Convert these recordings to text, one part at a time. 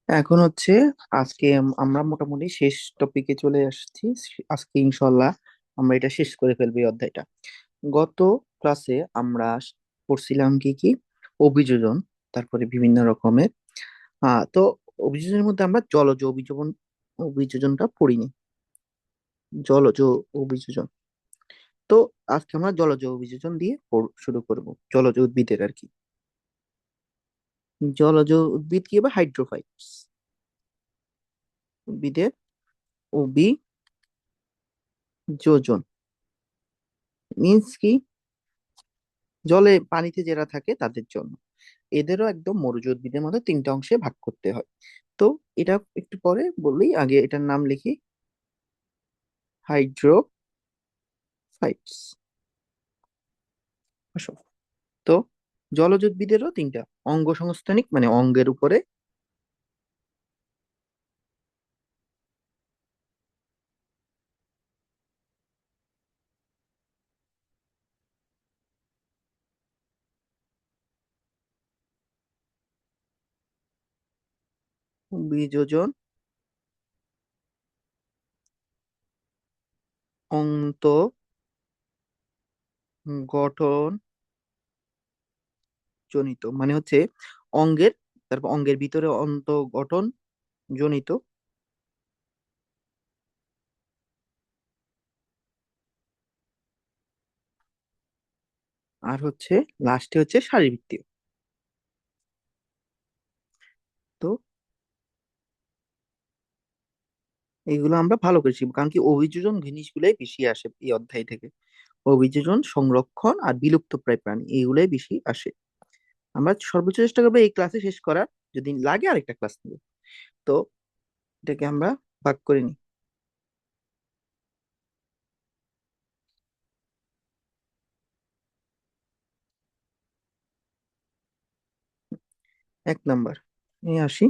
এখন হচ্ছে আজকে আমরা মোটামুটি শেষ টপিকে চলে আসছি। আজকে ইনশাল্লাহ আমরা এটা শেষ করে ফেলবো এই অধ্যায়টা। গত ক্লাসে আমরা পড়ছিলাম কি কি অভিযোজন, তারপরে বিভিন্ন রকমের তো অভিযোজনের মধ্যে আমরা জলজ অভিযোজনটা পড়িনি। জলজ অভিযোজন, তো আজকে আমরা জলজ অভিযোজন দিয়ে শুরু করব। জলজ উদ্ভিদের আর কি, জলজ উদ্ভিদ কি বা হাইড্রোফাইটস। উদ্ভিদের অভিযোজন মিন্স কি, জলে পানিতে যারা থাকে তাদের জন্য। এদেরও একদম মরুজ উদ্ভিদের মধ্যে তিনটা অংশে ভাগ করতে হয়। তো এটা একটু পরে বললেই, আগে এটার নাম লিখি, হাইড্রোফাইটস। আসো, তো জলজ উদ্ভিদেরও তিনটা অঙ্গ সংস্থানিক, মানে অঙ্গের উপরে। বীজোজন, অন্ত গঠন জনিত, মানে হচ্ছে অঙ্গের, তারপর অঙ্গের ভিতরে অন্ত গঠন জনিত, আর হচ্ছে লাস্টে হচ্ছে শারীরবৃত্তীয়। তো এইগুলো আমরা ভালো করে শিখবো, কারণ কি অভিযোজন জিনিসগুলোই বেশি আসে এই অধ্যায় থেকে। অভিযোজন, সংরক্ষণ আর বিলুপ্তপ্রায় প্রাণী, এইগুলোই বেশি আসে। আমরা সর্বোচ্চ চেষ্টা করবো এই ক্লাসে শেষ করার, যদি লাগে আরেকটা ক্লাস নেব। তো এটাকে আমরা ভাগ করে নিই। 1 নাম্বার নিয়ে আসি।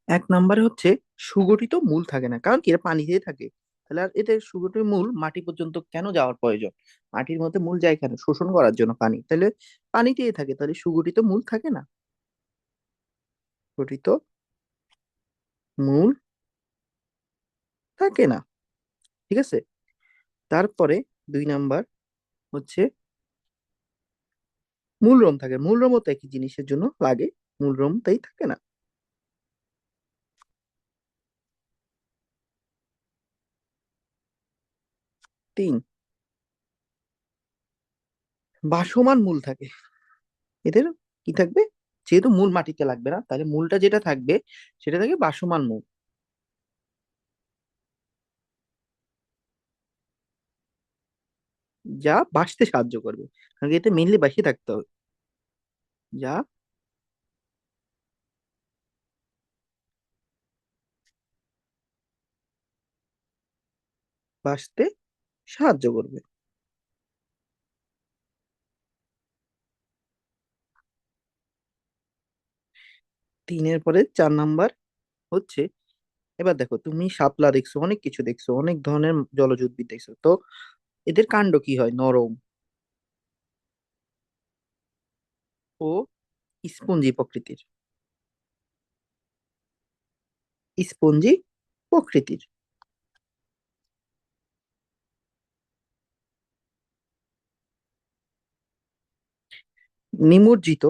1 নাম্বারে হচ্ছে সুগঠিত মূল থাকে না, কারণ কি এরা পানিতেই থাকে। তাহলে আর এদের সুগঠিত মূল মাটি পর্যন্ত কেন যাওয়ার প্রয়োজন? মাটির মধ্যে মূল যায় কেন? শোষণ করার জন্য পানি, তাহলে পানিতেই থাকে, তাহলে সুগঠিত মূল থাকে না। গঠিত মূল থাকে না, ঠিক আছে। তারপরে 2 নাম্বার হচ্ছে মূলরম থাকে। মূলরমও তো একই জিনিসের জন্য লাগে, মূলরম তাই থাকে না। 3, ভাসমান মূল থাকে। এদের কি থাকবে? যেহেতু মূল মাটিতে লাগবে না, তাহলে মূলটা যেটা থাকবে সেটা থাকে ভাসমান মূল, যা ভাসতে সাহায্য করবে। কারণ কি এতে মেইনলি ভাসিয়ে থাকতে হবে, যা ভাসতে সাহায্য করবে। 3-এর পরে 4 নাম্বার হচ্ছে, এবার দেখো তুমি শাপলা দেখছো, অনেক কিছু দেখছো, অনেক ধরনের জলজ উদ্ভিদ দেখছো, তো এদের কাণ্ড কি হয়? নরম ও স্পঞ্জি প্রকৃতির। স্পঞ্জি প্রকৃতির। নিমজ্জিত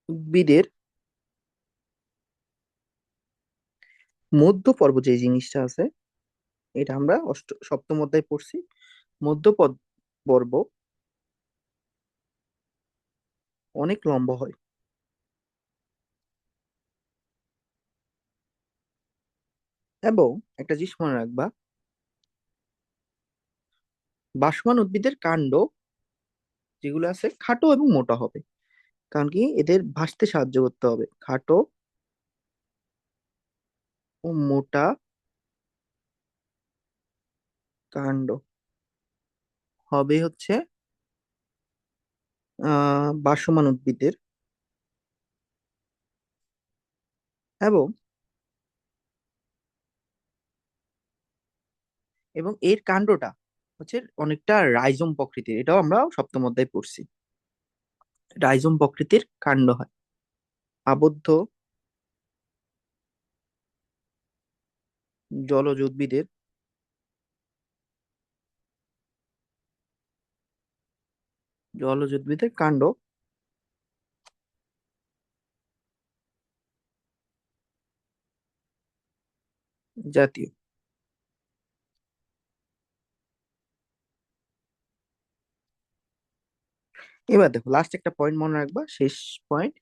উদ্ভিদের মধ্য পর্ব, যে জিনিসটা আছে, এটা আমরা সপ্তম অধ্যায় পড়ছি। মধ্য পর্ব অনেক লম্বা হয়। এবং একটা জিনিস মনে রাখবা, ভাসমান উদ্ভিদের কাণ্ড যেগুলো আছে খাটো এবং মোটা হবে, কারণ কি এদের ভাসতে সাহায্য করতে হবে। খাটো ও মোটা কাণ্ড হবে হচ্ছে ভাসমান উদ্ভিদের। এবং এবং এর কাণ্ডটা হচ্ছে অনেকটা রাইজোম প্রকৃতির, এটাও আমরা সপ্তম অধ্যায়ে পড়ছি। রাইজোম প্রকৃতির কাণ্ড হয়। আবদ্ধ জলজ উদ্ভিদের কাণ্ড জাতীয়। এবার দেখো লাস্ট একটা পয়েন্ট মনে রাখবা, শেষ পয়েন্ট,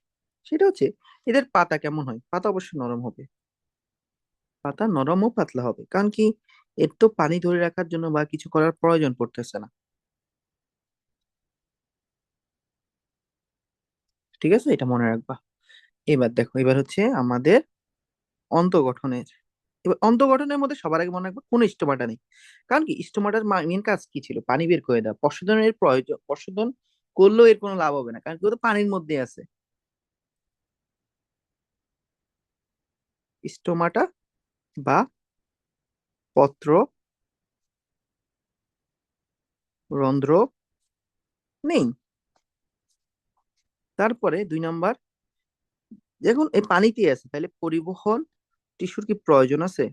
সেটা হচ্ছে এদের পাতা কেমন হয়। পাতা অবশ্যই নরম হবে, পাতা নরম ও পাতলা হবে, কারণ কি এর তো পানি ধরে রাখার জন্য বা কিছু করার প্রয়োজন পড়তেছে না। ঠিক আছে, এটা মনে রাখবা। এবার দেখো, এবার হচ্ছে আমাদের অন্তঃগঠনের। এবার অন্তঃগঠনের মধ্যে সবার আগে মনে রাখবো কোনো স্টোমাটা নেই। কারণ কি স্টোমাটার মেন কাজ কি ছিল, পানি বের করে দেওয়া। প্রশোধনের প্রয়োজন, প্রশোধন করলেও এর কোনো লাভ হবে না, কারণ কি ও তো পানির মধ্যে আছে। স্টোমাটা বা পত্র রন্ধ্র নেই। তারপরে 2 নাম্বার, যখন এই পানিতে আছে তাহলে পরিবহন টিস্যুর কি প্রয়োজন আছে?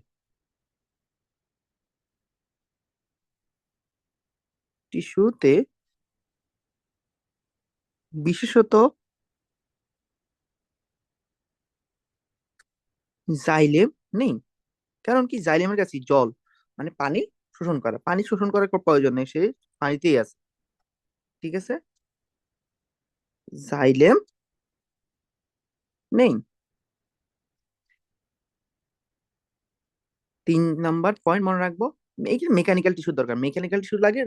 টিস্যুতে বিশেষত জাইলেম নেই। কারণ কি জাইলেমের কাছে জল, মানে পানি শোষণ করা, পানি শোষণ করার কোনো প্রয়োজন নেই, সে পানিতেই আছে। ঠিক আছে, জাইলেম নেই। 3 নাম্বার পয়েন্ট মনে রাখবো, এই যে মেকানিক্যাল টিস্যুর দরকার। মেকানিক্যাল টিস্যু লাগে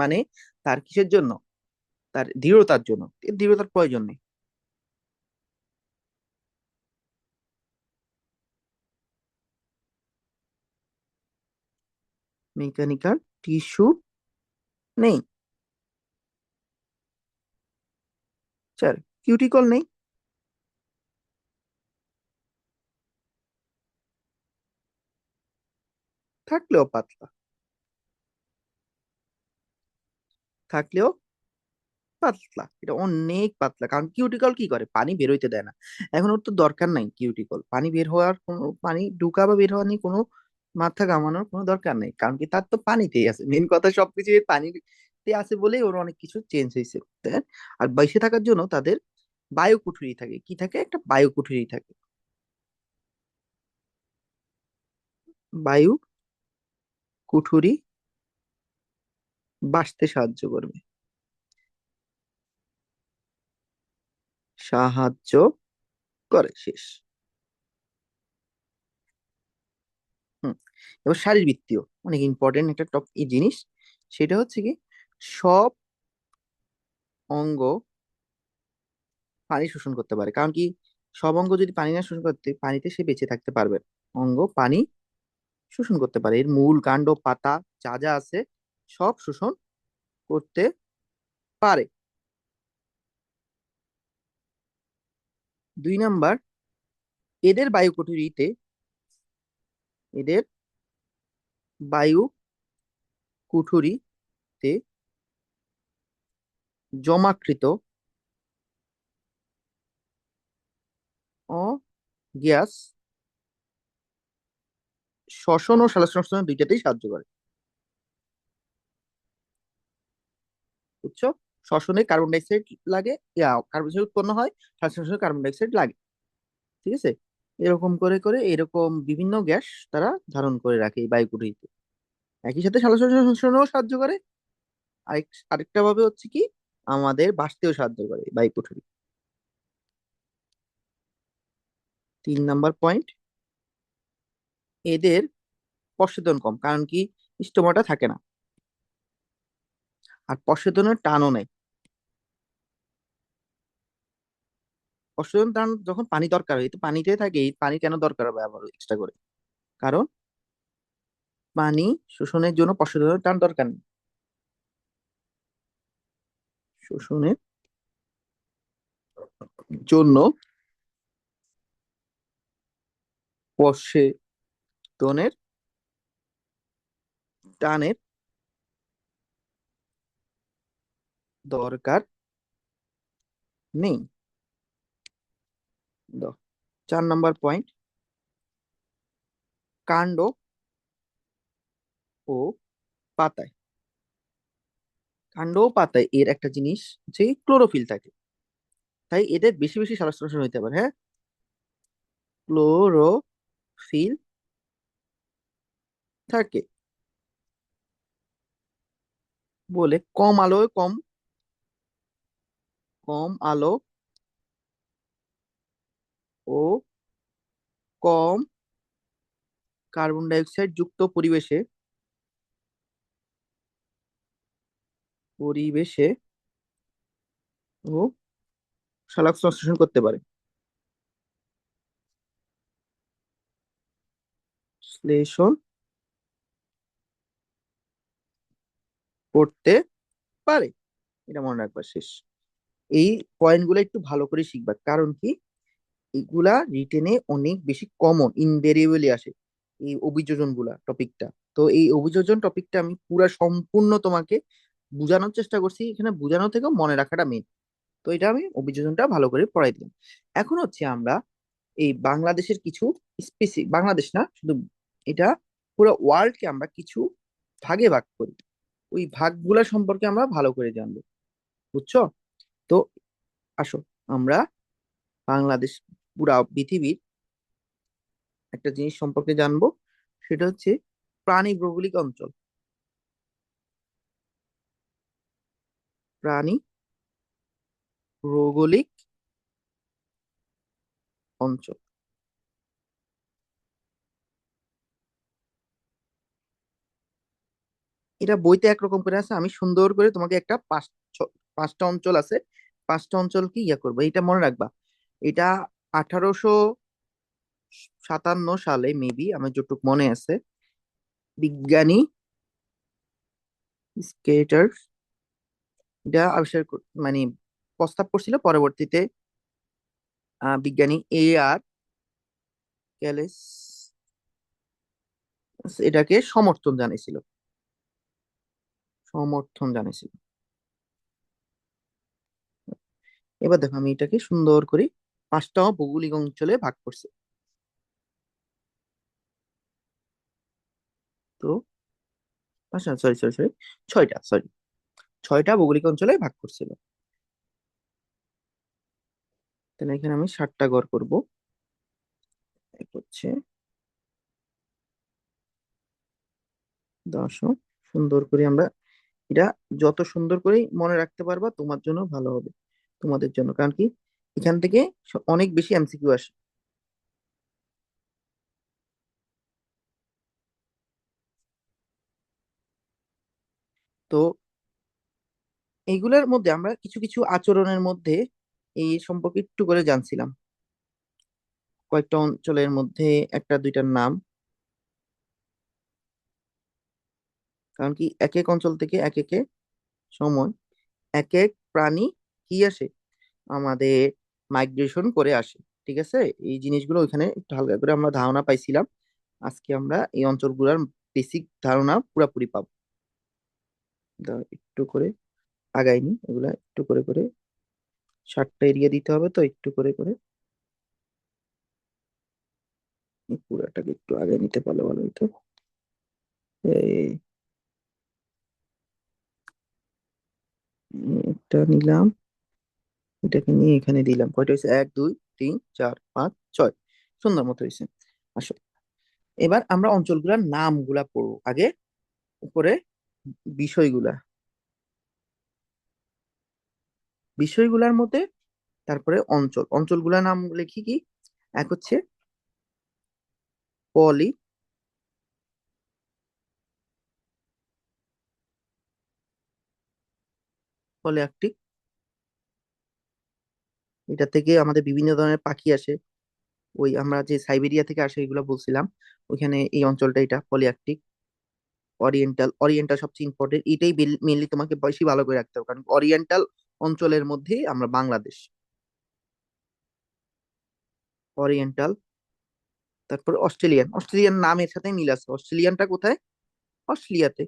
মানে তার কিসের জন্য, তার দৃঢ়তার জন্য। এর দৃঢ়তার প্রয়োজন নেই। মেকানিক্যাল টিস্যু নেই। 4, কিউটিকল নেই। থাকলেও পাতলা, থাকলেও পাতলা, এটা অনেক পাতলা। কারণ কিউটিকল কি করে, পানি বের হইতে দেয় না। এখন ওর তো দরকার নাই কিউটিকল, পানি বের হওয়ার কোনো, পানি ঢুকা বা বের হওয়ার নেই কোনো, মাথা ঘামানোর কোনো দরকার নেই, কারণ কি তার তো পানিতেই আছে। মেন কথা সবকিছু এর পানিতে আছে বলেই ওর অনেক কিছু চেঞ্জ হয়েছে, তাই না? আর বেঁচে থাকার জন্য তাদের বায়ু কুঠুরি থাকে। কি থাকে? একটা বায়ু কুঠুরি থাকে। বায়ু কুঠুরি বাঁচতে সাহায্য করবে, সাহায্য করে। শেষ। হুম। এবার শারীরবৃত্তীয়, অনেক ইম্পর্টেন্ট একটা টপ এই জিনিস। সেটা হচ্ছে কি, সব অঙ্গ পানি শোষণ করতে পারে। কারণ কি সব অঙ্গ যদি পানি না শোষণ করতে, পানিতে সে বেঁচে থাকতে পারবে না। অঙ্গ পানি শোষণ করতে পারে, এর মূল, কাণ্ড, পাতা যা যা আছে সব শোষণ করতে পারে। 2 নাম্বার, এদের বায়ুকুঠুরিতে, এদের বায়ু কুঠুরিতে জমাকৃত ও গ্যাস শ্বসন ও সালোকসংশ্লেষণ দুইটাতেই সাহায্য করে। বুঝছো? শ্বসনে কার্বন ডাই অক্সাইড লাগে, কার্বন ডাই অক্সাইড উৎপন্ন হয়, সালোকসংশ্লেষণে কার্বন ডাই অক্সাইড লাগে। ঠিক আছে, এরকম করে করে এরকম বিভিন্ন গ্যাস তারা ধারণ করে রাখে এই বায়ুকুঠুরিতে। একই সাথে সালোকসংশ্লেষণেও সাহায্য করে। আরেকটা ভাবে হচ্ছে কি, আমাদের বাঁচতেও সাহায্য করে এই বায়ুকুঠুরি। 3 নাম্বার পয়েন্ট, এদের প্রস্বেদন কম। কারণ কি স্টোমাটা থাকে না, আর প্রস্বেদনের টানও নেই। প্রস্বেদন টান যখন পানি দরকার হয়, তো পানিতে থাকে, এই পানি কেন দরকার হবে আবার এক্সট্রা করে? কারণ পানি শোষণের জন্য প্রস্বেদনের টান দরকার নেই। শোষণের জন্য প্রস্বেদনের টানের দরকার নেই। দাও। 4 নম্বর পয়েন্ট, কাণ্ড ও পাতায়। কাণ্ড ও পাতায় এর একটা জিনিস হচ্ছে ক্লোরোফিল থাকে, তাই এদের বেশি বেশি সালোক সংশ্লেষণ হইতে পারে। হ্যাঁ, ক্লোরোফিল থাকে বলে কম আলোয় কম, কম আলো ও কম কার্বন ডাই অক্সাইড যুক্ত পরিবেশে, পরিবেশে ও সালোক সংশ্লেষণ করতে পারে, বিশ্লেষণ করতে পারে। এটা মনে রাখবা শেষ। এই পয়েন্টগুলো একটু ভালো করে শিখবা, কারণ কি এগুলা রিটেনে অনেক বেশি কমন ইনভেরিয়েবলি আসে, এই অভিযোজন গুলা টপিকটা। তো এই অভিযোজন টপিকটা আমি পুরা সম্পূর্ণ তোমাকে বোঝানোর চেষ্টা করছি, এখানে বোঝানো থেকেও মনে রাখাটা মেন। তো এটা আমি অভিযোজনটা ভালো করে পড়াই দিলাম। এখন হচ্ছে আমরা এই বাংলাদেশের কিছু স্পেসিফিক, বাংলাদেশ না শুধু, এটা পুরো ওয়ার্ল্ডকে আমরা কিছু ভাগে ভাগ করি, ওই ভাগগুলা সম্পর্কে আমরা ভালো করে জানবো। বুঝছো? তো আসো আমরা বাংলাদেশ, পুরা পৃথিবীর একটা জিনিস সম্পর্কে জানবো, সেটা হচ্ছে প্রাণী ভৌগোলিক অঞ্চল। প্রাণী ভৌগোলিক অঞ্চল, এটা বইতে একরকম করে আছে, আমি সুন্দর করে তোমাকে একটা পাঁচটা অঞ্চল আছে, পাঁচটা অঞ্চল কি ইয়া করবো এটা মনে রাখবা। এটা 1857 সালে মেবি, আমার যতটুকু মনে আছে, বিজ্ঞানী স্কেটার এটা মানে প্রস্তাব করছিল, পরবর্তীতে বিজ্ঞানী আর ক্যালেস এটাকে সমর্থন জানিয়েছিল, সমর্থন জানিয়েছিল। এবার দেখো আমি এটাকে সুন্দর করে পাঁচটা ভৌগোলিক অঞ্চলে ভাগ করছি। তো পাঁচটা, সরি সরি সরি, ছয়টা, সরি, ছয়টা ভৌগোলিক অঞ্চলে ভাগ করছিল। তাহলে এখানে আমি 7টা ঘর করব। এক হচ্ছে 10, সুন্দর করে আমরা এটা যত সুন্দর করে মনে রাখতে পারবা তোমার জন্য ভালো হবে, তোমাদের জন্য, কারণ কি এখান থেকে অনেক বেশি এমসিকিউ আসে। তো এইগুলোর মধ্যে আমরা কিছু কিছু আচরণের মধ্যে এই সম্পর্কে একটু করে জানছিলাম, কয়েকটা অঞ্চলের মধ্যে একটা দুইটার নাম। কারণ কি এক এক অঞ্চল থেকে এক এক সময় এক এক প্রাণী কি আসে, আমাদের মাইগ্রেশন করে আসে। ঠিক আছে, এই জিনিসগুলো ওইখানে একটু হালকা করে আমরা ধারণা পাইছিলাম, আজকে আমরা এই অঞ্চলগুলোর বেসিক ধারণা পুরোপুরি পাবো। একটু করে আগাইনি, এগুলা একটু করে করে 7টা এরিয়া দিতে হবে, তো একটু করে করে এই পুরাটাকে একটু আগে নিতে পারলে ভালো হতো। এই একটা নিলাম, এটাকে নিয়ে এখানে দিলাম, কয়টা হয়েছে, 1 2 3 4 5 6, সুন্দর মতো হয়েছে। আসো এবার আমরা অঞ্চলগুলার নামগুলা পড়বো আগে, উপরে বিষয়গুলা, বিষয়গুলার মধ্যে তারপরে অঞ্চলগুলার নাম লিখি কি, এক হচ্ছে পলি পলিআর্কটিক, এটা থেকে আমাদের বিভিন্ন ধরনের পাখি আসে, ওই আমরা যে সাইবেরিয়া থেকে আসে এগুলো বলছিলাম, ওইখানে এই অঞ্চলটা এটা পলিআর্কটিক। ওরিয়েন্টাল সবচেয়ে ইম্পর্টেন্ট, এটাই মেনলি তোমাকে বেশি ভালো করে রাখতে হবে, কারণ ওরিয়েন্টাল অঞ্চলের মধ্যেই আমরা বাংলাদেশ। ওরিয়েন্টাল, তারপর অস্ট্রেলিয়ান, অস্ট্রেলিয়ান নামের সাথে মিল আছে, অস্ট্রেলিয়ানটা কোথায়, অস্ট্রেলিয়াতে।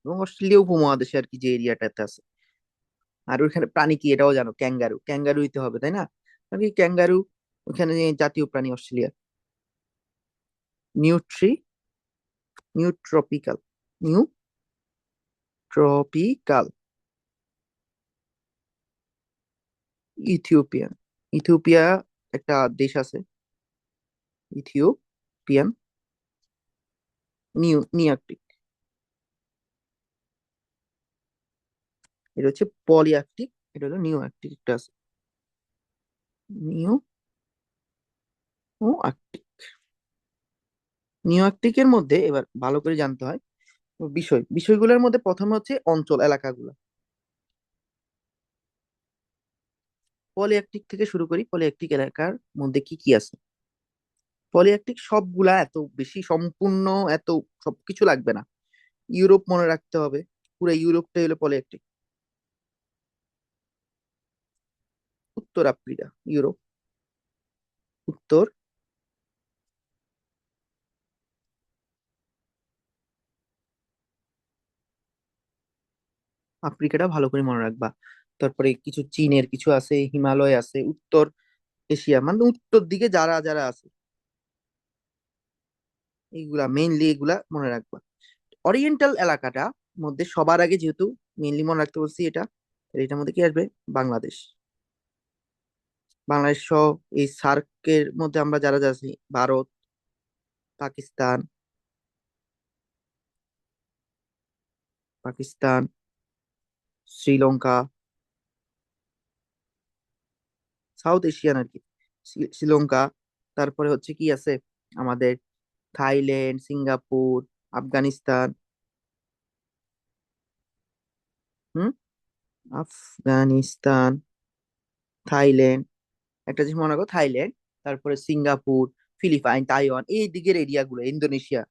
এবং অস্ট্রেলিয়া উপমহাদেশে আর কি যে এরিয়াটাতে আছে। আর ওইখানে প্রাণী কি এটাও জানো, ক্যাঙ্গারু, ক্যাঙ্গারুইতে হবে তাই না? আর কি ক্যাঙ্গারু ওখানে জাতীয় প্রাণী অস্ট্রেলিয়া। নিউট্রি নিউট্রপিক্যাল নিউট্রপিক্যাল ইথিওপিয়ান। ইথিওপিয়া একটা দেশ আছে, ইথিওপিয়ান। নিআর্কটিক। এটা হচ্ছে পলিআর্কটিক, এটা হলো নিউ আর্কটিক একটা আছে। নিউ ও আর্কটিক। নিউ আর্কটিকের মধ্যে এবার ভালো করে জানতে হয় বিষয়গুলোর মধ্যে প্রথমে হচ্ছে অঞ্চল এলাকাগুলো। পলিআর্কটিক থেকে শুরু করি, পলিআর্কটিক এলাকার মধ্যে কি কি আছে। পলিআর্কটিক সবগুলা এত বেশি সম্পূর্ণ, এত সবকিছু লাগবে না। ইউরোপ মনে রাখতে হবে, পুরো ইউরোপটাই হলো পলিআর্কটিক। উত্তর আফ্রিকা, ইউরোপ, উত্তর আফ্রিকাটা ভালো করে মনে রাখবা। তারপরে কিছু চীনের কিছু আছে, হিমালয় আছে, উত্তর এশিয়া মানে উত্তর দিকে যারা যারা আছে, এইগুলা মেইনলি এগুলা মনে রাখবা। অরিয়েন্টাল এলাকাটা মধ্যে সবার আগে যেহেতু মেইনলি মনে রাখতে বলছি এটা, তাহলে এটার মধ্যে কি আসবে? বাংলাদেশ। বাংলাদেশ সহ এই সার্কের মধ্যে আমরা যারা যারা আছি, ভারত, পাকিস্তান, পাকিস্তান, শ্রীলঙ্কা, সাউথ এশিয়ান আর কি, শ্রীলঙ্কা। তারপরে হচ্ছে কি আছে আমাদের, থাইল্যান্ড, সিঙ্গাপুর, আফগানিস্তান। হুম, আফগানিস্তান, থাইল্যান্ড, একটা জিনিস মনে রাখো, থাইল্যান্ড, তারপরে সিঙ্গাপুর, ফিলিপাইন, তাইওয়ান, এই দিকের এরিয়া গুলো, ইন্দোনেশিয়া।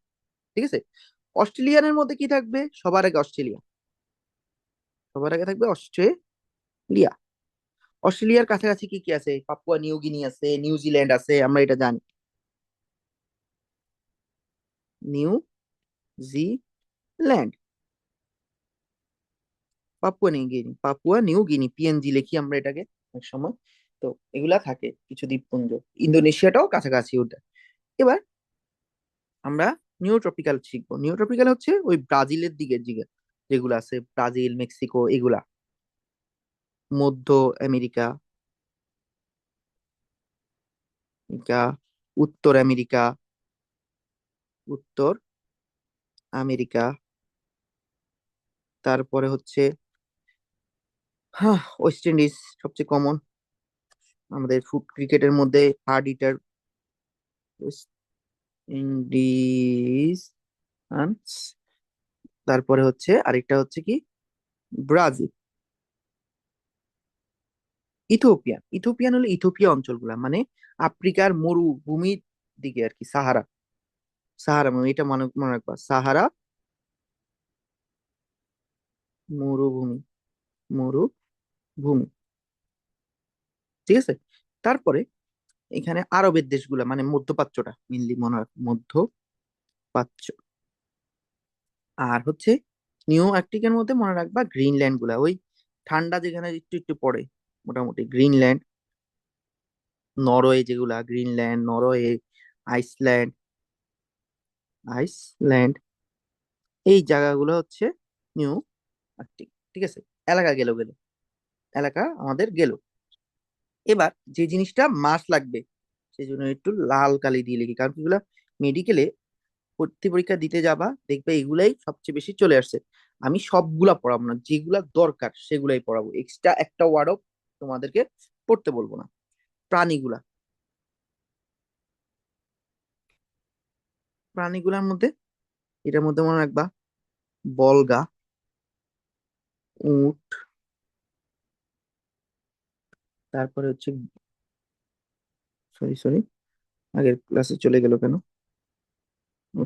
ঠিক আছে। অস্ট্রেলিয়ানের মধ্যে কি থাকবে? সবার আগে অস্ট্রেলিয়া, সবার আগে থাকবে অস্ট্রেলিয়া। অস্ট্রেলিয়ার কাছাকাছি কি কি আছে? পাপুয়া নিউ গিনি আছে, নিউজিল্যান্ড আছে, আমরা এটা জানি। New Zealand, Papua New Guinea, PNG লিখি আমরা এটাকে এক সময়। তো এগুলা থাকে কিছু দ্বীপপুঞ্জ। ইন্দোনেশিয়াটাও কাছাকাছি ওটা। এবার আমরা নিউ ট্রপিক্যাল শিখবো। নিউ ট্রপিক্যাল হচ্ছে ওই ব্রাজিলের দিকের দিকে যেগুলো আছে, ব্রাজিল, মেক্সিকো, এগুলা। মধ্য আমেরিকা, আমেরিকা, উত্তর আমেরিকা, উত্তর আমেরিকা। তারপরে হচ্ছে হ্যাঁ, ওয়েস্ট ইন্ডিজ সবচেয়ে কমন আমাদের ফুড ক্রিকেটের মধ্যে, হার্ড ইটার, ওয়েস্ট ইন্ডিজ। তারপরে হচ্ছে আরেকটা হচ্ছে কি, ব্রাজিল। ইথিওপিয়ান, ইথিওপিয়ান হলো ইথিওপিয়া অঞ্চলগুলা মানে আফ্রিকার মরুভূমির দিকে আর কি, সাহারা। সাহারা মানে এটা মনে মনে রাখবা, সাহারা মরুভূমি, মরুভূমি। ঠিক আছে। তারপরে এখানে আরবের দেশগুলা মানে মধ্যপ্রাচ্যটা মেনলি মনে রাখ, মধ্যপ্রাচ্য। আর হচ্ছে নিউ আর্কটিকের মধ্যে মনে রাখবা গ্রিনল্যান্ড গুলা, ওই ঠান্ডা যেখানে একটু একটু পড়ে, মোটামুটি গ্রিনল্যান্ড। নরওয়ে যেগুলা, গ্রিনল্যান্ড, নরওয়ে, আইসল্যান্ড, আইসল্যান্ড, এই জায়গাগুলো হচ্ছে নিউ আর্কটিক। ঠিক আছে। এলাকা গেল গেল, এলাকা আমাদের গেল। এবার যে জিনিসটা মাস লাগবে, সেই জন্য একটু লাল কালি দিয়ে লিখি, কারণ এগুলা মেডিকেলে ভর্তি পরীক্ষা দিতে যাবা দেখবে এগুলাই সবচেয়ে বেশি চলে আসছে। আমি সবগুলা পড়াবো না, যেগুলা দরকার সেগুলাই পড়াবো, এক্সট্রা একটা ওয়ার্ডও তোমাদেরকে পড়তে বলবো না। প্রাণীগুলা, প্রাণীগুলার মধ্যে এটার মধ্যে মনে রাখবা বলগা, উট, তারপরে হচ্ছে, সরি সরি, আগের ক্লাসে চলে গেল কেন?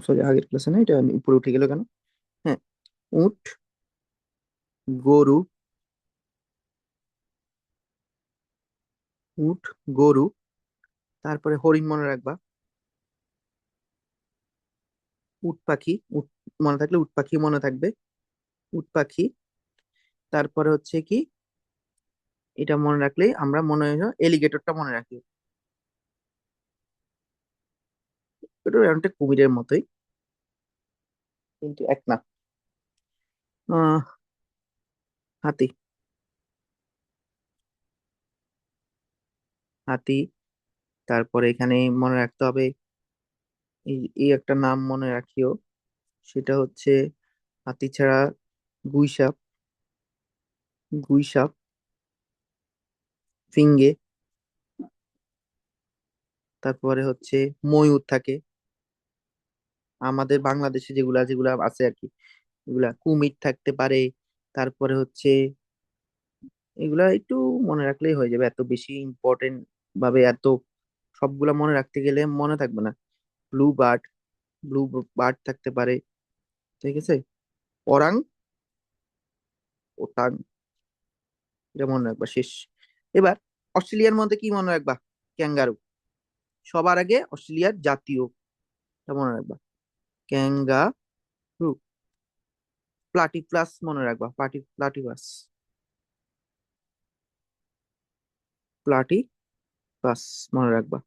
সরি, আগের ক্লাসে না, এটা উপরে উঠে গেল কেন? হ্যাঁ, উট, গরু, উট, গরু, তারপরে হরিণ মনে রাখবা, উট পাখি, উট মনে থাকলে উট পাখি মনে থাকবে। উট পাখি। তারপরে হচ্ছে কি, এটা মনে রাখলেই আমরা মনে হয় এলিগেটরটা মনে রাখি। এটা অনেকটা কুমিরের মতোই, কিন্তু এক না। আহ হাতি। হাতি। তারপরে এখানে মনে রাখতে হবে, এই এই একটা নাম মনে রাখিও, সেটা হচ্ছে হাতি ছাড়া গুই সাপ। গুই সাপ, ফিঙ্গে। তারপরে হচ্ছে ময়ূর থাকে আমাদের বাংলাদেশে, যেগুলা যেগুলা আছে আর কি, এগুলা কুমির থাকতে পারে। তারপরে হচ্ছে এগুলা একটু মনে রাখলেই হয়ে যাবে, এত বেশি ইম্পর্টেন্ট ভাবে এত সবগুলা মনে রাখতে গেলে মনে থাকবে না। Blue bird. ব্লু বার্ড থাকতে পারে, ঠিক আছে। ওরাং ওটাং, এটা মনে রাখবা শেষ। এবার অস্ট্রেলিয়ার মধ্যে কি মনে রাখবা? ক্যাঙ্গারু। সবার আগে অস্ট্রেলিয়ার জাতীয়, এটা মনে রাখবা, ক্যাঙ্গারু। প্লাটিপ্লাস মনে রাখবা, প্লাটিপাস। প্লাটিপাস মনে রাখবা।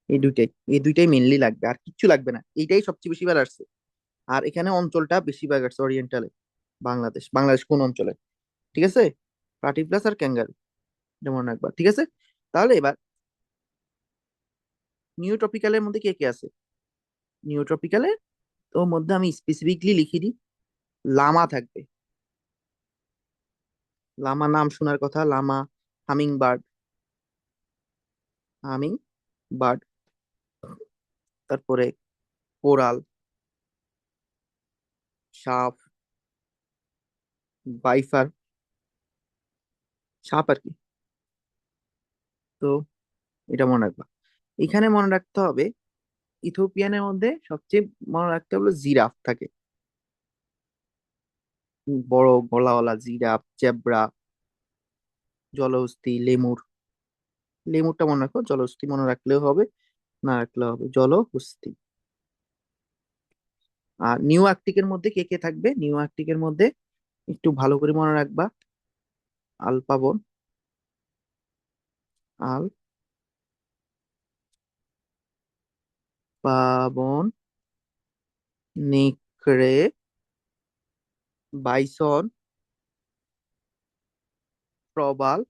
এই দুইটাই মেনলি লাগবে, আর কিচ্ছু লাগবে না, এইটাই সবচেয়ে বেশি বার আসছে। আর এখানে অঞ্চলটা বেশিরভাগ আসছে ওরিয়েন্টালে। বাংলাদেশ কোন অঞ্চলে? ঠিক আছে, প্লাটিপ্লাস আর ক্যাঙ্গারু, এটা মনে রাখবা, ঠিক আছে। তাহলে এবার নিউ ট্রপিক্যালের মধ্যে কে কে আছে? নিউ ট্রপিক্যালে ওর মধ্যে আমি স্পেসিফিকলি লিখি দিই, লামা থাকবে। লামা নাম শোনার কথা, Lama. Humming bird. Humming bird. তারপরে কোরাল, সাপ, বাইফার, সাপ আর কি। তো এটা মনে রাখবা। এখানে মনে রাখতে হবে, ইথোপিয়ানের মধ্যে সবচেয়ে মনে রাখতে হলো জিরাফ থাকে। বড় গলাওয়ালা জিরাফ, জেব্রা, জলহস্তী, লেমুর। লেমুরটা মনে রাখো, জলহস্তী মনে রাখলেও হবে, না রাখলেও হবে, জলহস্তী। আর নিউ আর্কটিকের মধ্যে কে কে থাকবে? নিউ আর্কটিকের মধ্যে একটু ভালো করে মনে রাখবা, আলপাবন, আলপাবন, নেকড়ে, বাইসন, প্রবাল,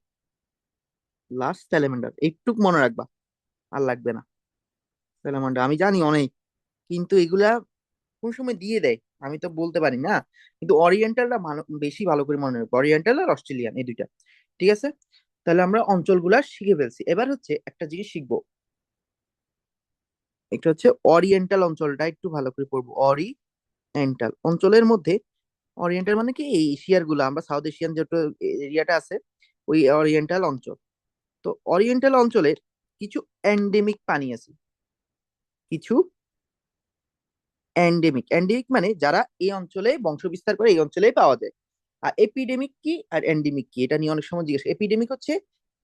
লাস্ট স্যালামান্ডার। একটু মনে রাখবা, আর লাগবে না। স্যালামান্ডার আমি জানি অনেক, কিন্তু এগুলা কোন সময় দিয়ে দেয় আমি তো বলতে পারি না। কিন্তু অরিয়েন্টালটা বেশি ভালো করে মনে রাখবো, অরিয়েন্টাল আর অস্ট্রেলিয়ান, এই দুইটা। ঠিক আছে, তাহলে আমরা অঞ্চলগুলা শিখে ফেলছি। এবার হচ্ছে একটা জিনিস শিখবো, একটা হচ্ছে অরিয়েন্টাল অঞ্চলটা একটু ভালো করে পড়বো। অরিয়েন্টাল অঞ্চলের মধ্যে, অরিয়েন্টাল মানে কি, এই এশিয়ার গুলা, আমরা সাউথ এশিয়ান যে এরিয়াটা আছে, ওই অরিয়েন্টাল অঞ্চল। তো অরিয়েন্টাল অঞ্চলের কিছু এন্ডেমিক পানি আছে, কিছু এন্ডেমিক। এন্ডেমিক মানে যারা এই অঞ্চলে বংশবিস্তার করে, এই অঞ্চলেই পাওয়া যায়। আর এপিডেমিক কি আর এন্ডেমিক কি, এটা নিয়ে অনেক সময় জিজ্ঞেস। এপিডেমিক হচ্ছে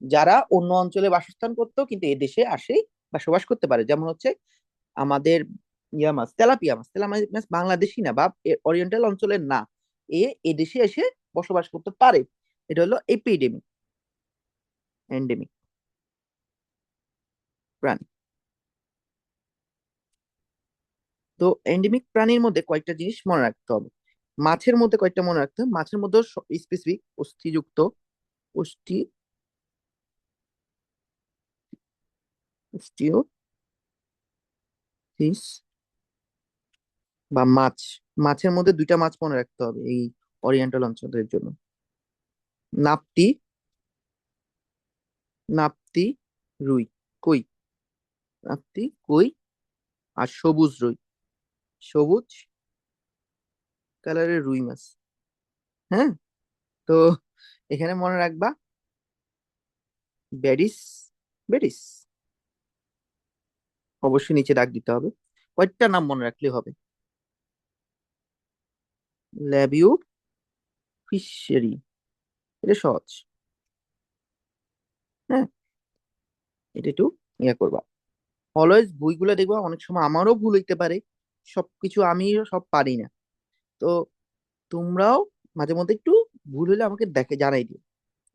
যারা অন্য অঞ্চলে বাসস্থান করতো কিন্তু এদেশে আসে বসবাস করতে পারে, যেমন হচ্ছে আমাদের ইয়া মাছ, তেলাপিয়া মাছ। তেলাপিয়া মাছ বাংলাদেশি না বা ওরিয়েন্টাল অঞ্চলের না, এদেশে এসে বসবাস করতে পারে, এটা হলো এপিডেমিক। এন্ডেমিক প্রাণী। তো এন্ডেমিক প্রাণীর মধ্যে কয়েকটা জিনিস মনে রাখতে হবে। মাছের মধ্যে কয়েকটা মনে রাখতে হবে, মাছের মধ্যে স্পেসিফিক অস্থিযুক্ত, অস্থি অস্টিও ফিশ বা মাছ। মাছের মধ্যে দুইটা মাছ মনে রাখতে হবে এই ওরিয়েন্টাল অঞ্চলের জন্য। নাপ্তি, নাপ্তি, রুই, কই। নাপ্তি, কই, আর সবুজ রুই, সবুজ কালারের রুই মাছ। হ্যাঁ, তো এখানে মনে রাখবা বেডিস। বেডিস অবশ্যই নিচে দাগ দিতে হবে। কয়েকটা নাম মনে রাখলে হবে, ল্যাবিউ ফিশারি, এটা সহজ। হ্যাঁ, এটা একটু ইয়ে করবা। অলওয়েজ বইগুলো দেখবা, অনেক সময় আমারও ভুল হইতে পারে, সবকিছু আমিও সব পারি না। তো তোমরাও মাঝে মধ্যে একটু ভুল হলে আমাকে দেখে জানাই দিও।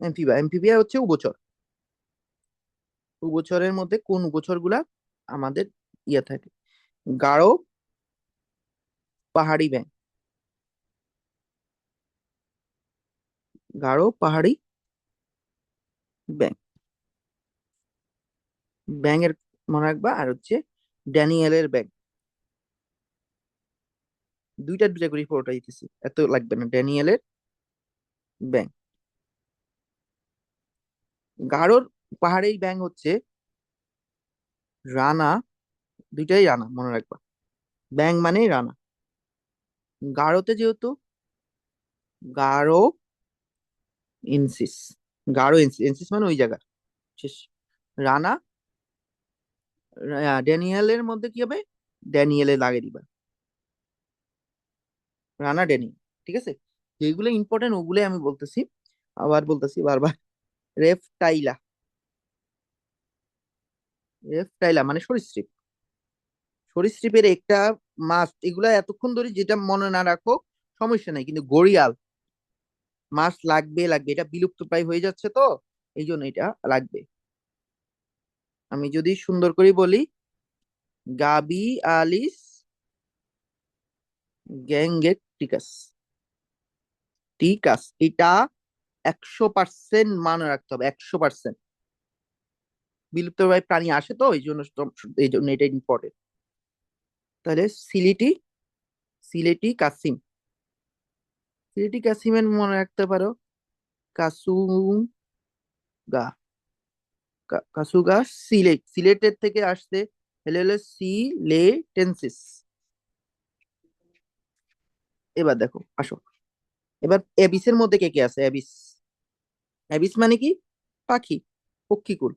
এমফিবিয়া, এমফিবিয়া হচ্ছে উভচর। উভচরের মধ্যে কোন উভচর গুলা আমাদের ইয়ে থাকে? গাঢ় পাহাড়ি ব্যাঙ। গাঢ় পাহাড়ি ব্যাঙ, ব্যাঙের মনে রাখবা। আর হচ্ছে ড্যানিয়েলের ব্যাঙ। দুইটা দুইটা করে পুরোটা দিতেছি, এত লাগবে না। ড্যানিয়েলের ব্যাঙ। গাঢ় পাহাড়ি ব্যাঙ হচ্ছে রানা। দুইটাই রানা মনে রাখবা। ব্যাঙ মানেই রানা। গাঢ়তে যেহেতু গাঢ় ইনসিস, গাঢ় ইনসিস, ইনসিস মানে ওই জায়গা শেষ। রানা, ড্যানিয়েলের মধ্যে কি হবে? ড্যানিয়েলে লাগিয়ে দিবা, রানা ড্যানিয়েল। ঠিক আছে, যেগুলো ইম্পর্টেন্ট ওগুলোই আমি বলতেছি। আবার বলতেছি বারবার। রেফটাইলা। রেফটাইলা মানে সরীসৃপ। সরীসৃপের একটা মাছ, এগুলা এতক্ষণ ধরে যেটা মনে না রাখো সমস্যা নাই, কিন্তু গড়িয়াল মাছ লাগবে লাগবে, এটা বিলুপ্ত প্রায় হয়ে যাচ্ছে তো, এই জন্য এটা লাগবে। আমি যদি সুন্দর করে বলি, গাবি আলিস গ্যাংগেটিকাস। টিকাস, এটা 100% মনে রাখতে হবে, 100%। বিলুপ্ত প্রায় প্রাণী আসে তো, এই জন্য এটা ইম্পর্টেন্ট। তাহলে সিলেটি, সিলেটি কাসিম। সিলেটি কাসিমের মনে রাখতে পারো কাসুগা। কাসুগা সিলেট, সিলেটের থেকে আসছে, হলে হলো সিলেটেন্সিস। এবার দেখো, আসো। এবার এবিসের মধ্যে কে কে আছে? এবিস, এবিস মানে কি? পাখি, পক্ষীকুল।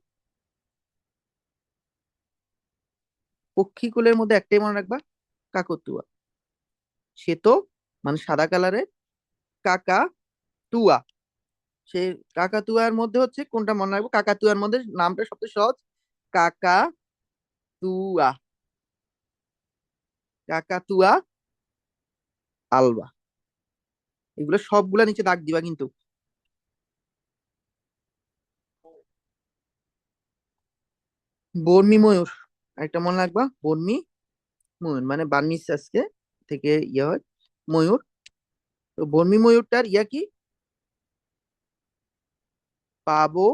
পক্ষীকুলের মধ্যে একটাই মনে রাখবা, কাকতুয়া। সে তো মানে সাদা কালারের কাকা তুয়া। সে কাকাতুয়ার মধ্যে হচ্ছে কোনটা মনে রাখবো? কাকাতুয়ার মধ্যে নামটা সবচেয়ে সহজ, কাকা তুয়া। কাকাতুয়া আলবা। এগুলো সবগুলা নিচে দাগ দিবা কিন্তু। বর্মি ময়ূর, একটা মনে রাখবা, বর্মি ময়ূর মানে বার্মিস আজকে থেকে ইয়ে হয়, ময়ূর। তো বর্মি ময়ূরটার ইয়া কি? পাবো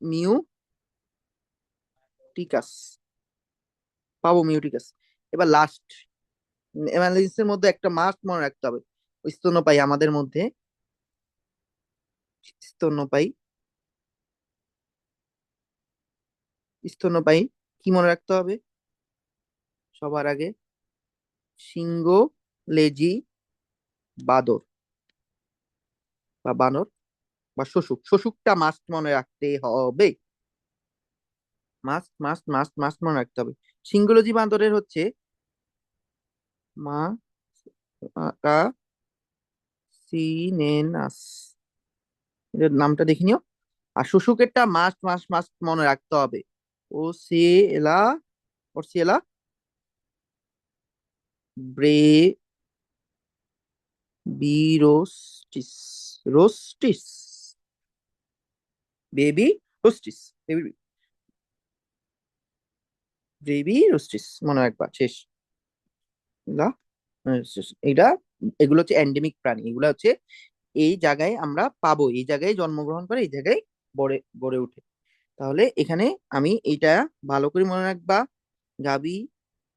মিউটিকাস। পাবো মিউটিকাস। এবার লাস্ট, অ্যানালিসিসের মধ্যে একটা মাস্ট মনে রাখতে হবে, ওই স্তন্যপায়ী আমাদের মধ্যে। স্তন্যপায়ী, স্তন্যপায়ী কি মনে রাখতে হবে সবার আগে? সিংহ লেজি বাদর বা বানর বা শোষক। শোষকটা মাস্ট মনে রাখতে হবে, মাস্ট মাস্ট মাস্ট মাস্ট মনে রাখতে হবে। সিংহলোজি বান্দরের হচ্ছে মা কা সিনেনাস, এর নামটা দেখে নিও। আর শোষকেরটা মাস্ট মাস্ট মাস্ট মনে রাখতে হবে, ও সে এলা, ওর সে এলা ব্রে বিরোস্টিস, রোস্টিস, বেবি রোস্টিস, বেবি, বেবি রোস্টিস মনে রাখবা শেষ। এলা, শেষ। এইটা, এগুলো হচ্ছে এন্ডেমিক প্রাণী, এগুলো হচ্ছে এই জায়গায় আমরা পাবো, এই জায়গায় জন্মগ্রহণ করে এই জায়গায় গড়ে গড়ে ওঠে। তাহলে এখানে আমি এইটা ভালো করে মনে রাখবা। গাবি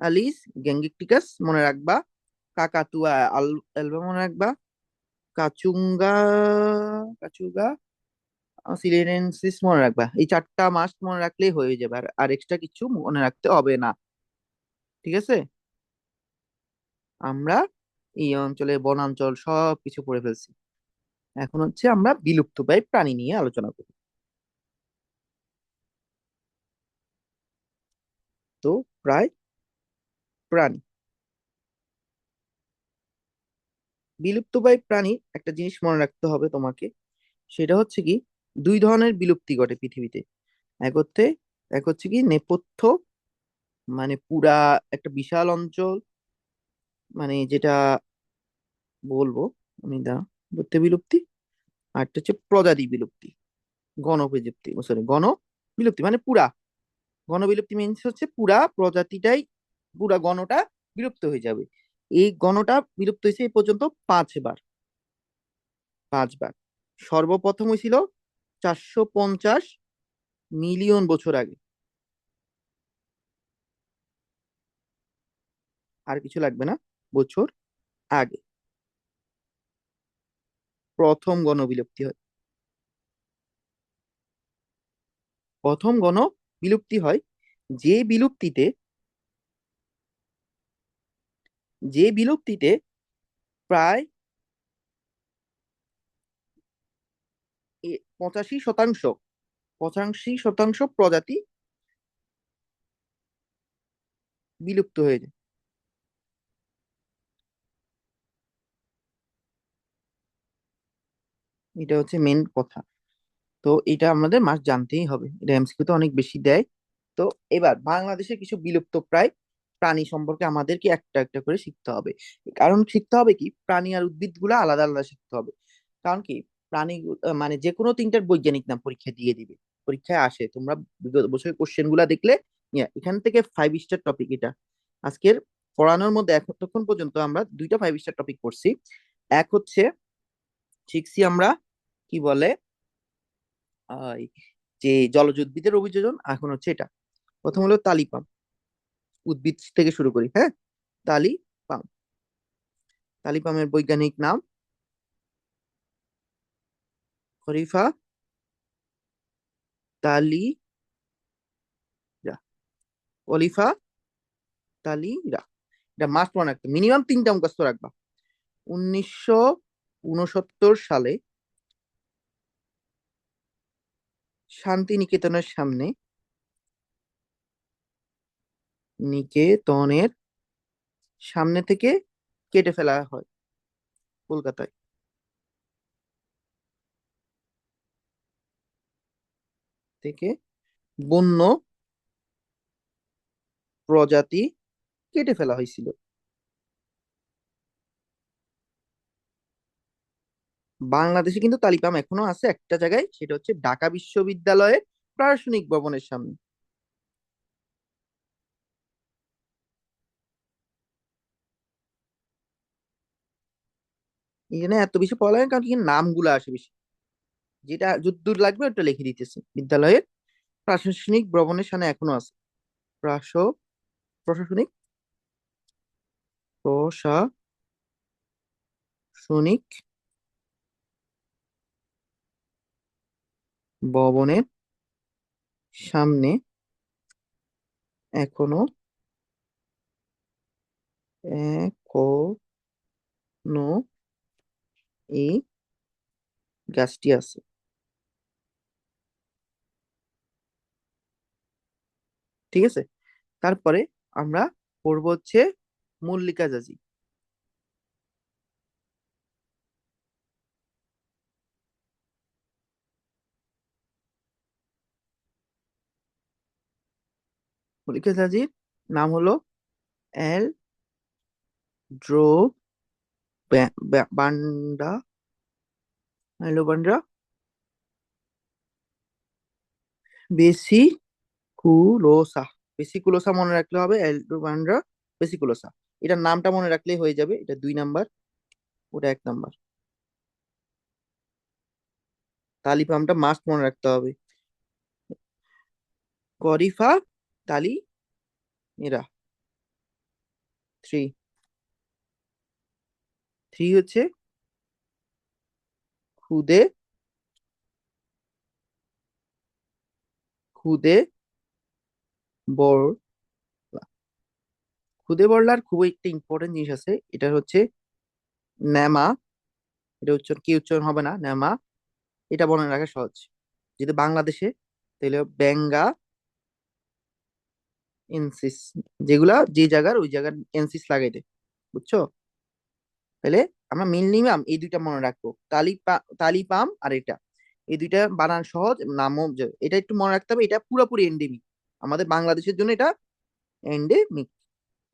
আলিস গ্যাংগেটিকাস মনে রাখবা। কাকাতুয়া অ্যালবা মনে রাখবা। কাচুঙ্গা, কাচুগা সিলেনেন্সিস মনে রাখবা। এই চারটা মাস মনে রাখলেই হয়ে যাবে, আর এক্সট্রা কিছু মনে রাখতে হবে না। ঠিক আছে, আমরা এই অঞ্চলে বনাঞ্চল সব কিছু পড়ে ফেলছি। এখন হচ্ছে আমরা বিলুপ্তপ্রায় প্রাণী নিয়ে আলোচনা করি। তো প্রায় প্রাণী, বিলুপ্তপ্রায় প্রাণীর একটা জিনিস মনে রাখতে হবে তোমাকে। সেটা হচ্ছে কি, দুই ধরনের বিলুপ্তি ঘটে পৃথিবীতে। এক হচ্ছে, এক হচ্ছে কি নেপথ্য, মানে পুরা একটা বিশাল অঞ্চল, মানে যেটা বলবো আমি দা বলতে বিলুপ্তি, আর একটা হচ্ছে প্রজাতি বিলুপ্তি, গণ বিলুপ্তি, সরি গণ বিলুপ্তি মানে পুরা, গণ বিলুপ্তি মিনস হচ্ছে পুরা প্রজাতিটাই, পুরা গণটা বিলুপ্ত হয়ে যাবে। এই গণটা বিলুপ্ত হয়েছে এই পর্যন্ত 5 বার, 5 বার। সর্বপ্রথম হয়েছিল 450 মিলিয়ন বছর আগে। আর কিছু লাগবে না, বছর আগে প্রথম গণ বিলুপ্তি হয়। প্রথম গণ বিলুপ্তি হয় যে বিলুপ্তিতে, যে বিলুপ্তিতে প্রায় 85%, 85% প্রজাতি বিলুপ্ত হয়ে যায়। এটা হচ্ছে মেন কথা। তো এটা আমাদের মাস জানতেই হবে, এটা এমসিকিউ তো অনেক বেশি দেয়। তো এবার বাংলাদেশের কিছু বিলুপ্ত প্রায় প্রাণী সম্পর্কে আমাদেরকে একটা একটা করে শিখতে হবে। কারণ শিখতে হবে কি, প্রাণী আর উদ্ভিদ গুলা আলাদা আলাদা শিখতে হবে। কারণ কি, প্রাণী মানে যে কোনো তিনটার বৈজ্ঞানিক নাম পরীক্ষা দিয়ে দিবে, পরীক্ষায় আসে, তোমরা বিগত বছরের কোশ্চেন গুলা দেখলে এখান থেকে 5 স্টার টপিক এটা। আজকের পড়ানোর মধ্যে এতক্ষণ পর্যন্ত আমরা দুইটা 5 স্টার টপিক পড়ছি। এক হচ্ছে শিখছি আমরা কি বলে এই যে জলজ উদ্ভিদের অভিযোজন, এখন হচ্ছে এটা। প্রথম হলো তালি পাম, উদ্ভিদ থেকে শুরু করি, হ্যাঁ। তালি পাম, তালি পামের বৈজ্ঞানিক নাম খরিফা তালি রা, খলিফা তালি রা। এটা মাস্ট মনে রাখতে, মিনিমাম 3টা মুখস্থ রাখবা। 1969 সালে শান্তিনিকেতনের সামনে, নিকেতনের সামনে থেকে কেটে ফেলা হয় কলকাতায়, থেকে বন্য প্রজাতি কেটে ফেলা হয়েছিল। বাংলাদেশে কিন্তু তালিবাম এখনো আছে একটা জায়গায়, সেটা হচ্ছে ঢাকা বিশ্ববিদ্যালয়ের প্রশাসনিক ভবনের সামনে। এখানে এত বেশি পড়া লাগে কারণ কি নামগুলো আসে বেশি, যেটা যদ্দূর লাগবে ওটা লিখে দিতেছি। বিদ্যালয়ের প্রশাসনিক ভবনের সামনে এখনো আছে। প্রাস প্রশাসনিক প্রশাসনিক ভবনের সামনে এখনো, এখনো এই গাছটি আছে। ঠিক আছে, তারপরে আমরা পড়বো হচ্ছে মল্লিকা জাজি। মল্লিকা জাজির নাম হলো বান্ডা, বান্ডা বেসিকুলোসা। বেসিকুলোসা মনে রাখলে হবে, অ্যালডোবান্ড্রা বেসিকুলোসা। এটার নামটা মনে রাখলেই হয়ে যাবে, এটা 2 নাম্বার, ওটা 1 নাম্বার। তালিপামটা মাস্ট মনে রাখতে হবে। করিফা তালি এরা, 3, 3 হচ্ছে খুদে, খুদে বড়লা। খুদে বড়লার খুবই একটা ইম্পর্টেন্ট জিনিস আছে, এটা হচ্ছে ন্যামা। এটা উচ্চারণ কি, উচ্চারণ হবে না, ন্যামা। এটা মনে রাখা সহজ। যদি বাংলাদেশে, তাহলে বেঙ্গা এনসিস, যেগুলা যে জায়গার ওই জায়গার এনসিস লাগাই দেয়, বুঝছো? তাহলে আমরা মিনিমাম এই দুইটা মনে রাখবো, তালিপাম আর এটা, এই দুইটা বানান সহজ, নামও এটা একটু মনে রাখতে হবে। এটা পুরোপুরি এন্ডেমিক, আমাদের বাংলাদেশের জন্য এটা এন্ডেমিক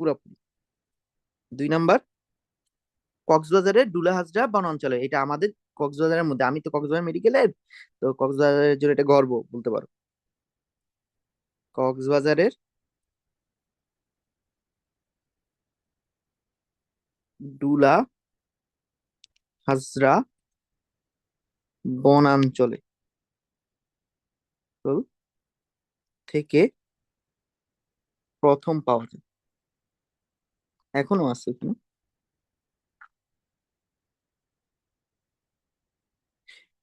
পুরোপুরি। 2 নাম্বার কক্সবাজারের ডুলা হাজরা বনাঞ্চলে, এটা আমাদের কক্সবাজারের মধ্যে, আমি তো কক্সবাজার মেডিকেলের, তো কক্সবাজারের জন্য এটা গর্ব বলতে পারো। কক্সবাজারের ডুলা হাজরা বনাঞ্চলে তো থেকে প্রথম পাওয়া যায়, এখনো আছে ওখানে।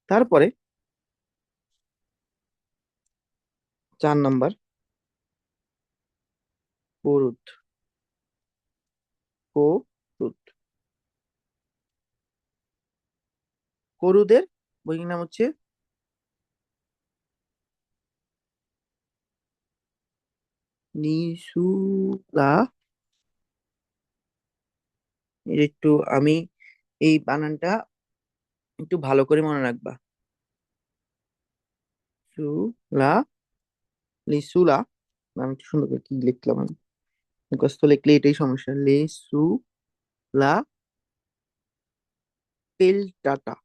তারপরে 4 নাম্বার, পুরুত। পুরুত, করুদের বৈজ্ঞানিক নাম হচ্ছে নিসুলা। এর একটু আমি এই বানানটা একটু ভালো করে মনে রাখবা। সুলা, লিসুলা। আমি একটু সুন্দর করে কি লিখলাম আমি, মুখস্থ লিখলে এটাই সমস্যা। লিসুলা পেলটাটা,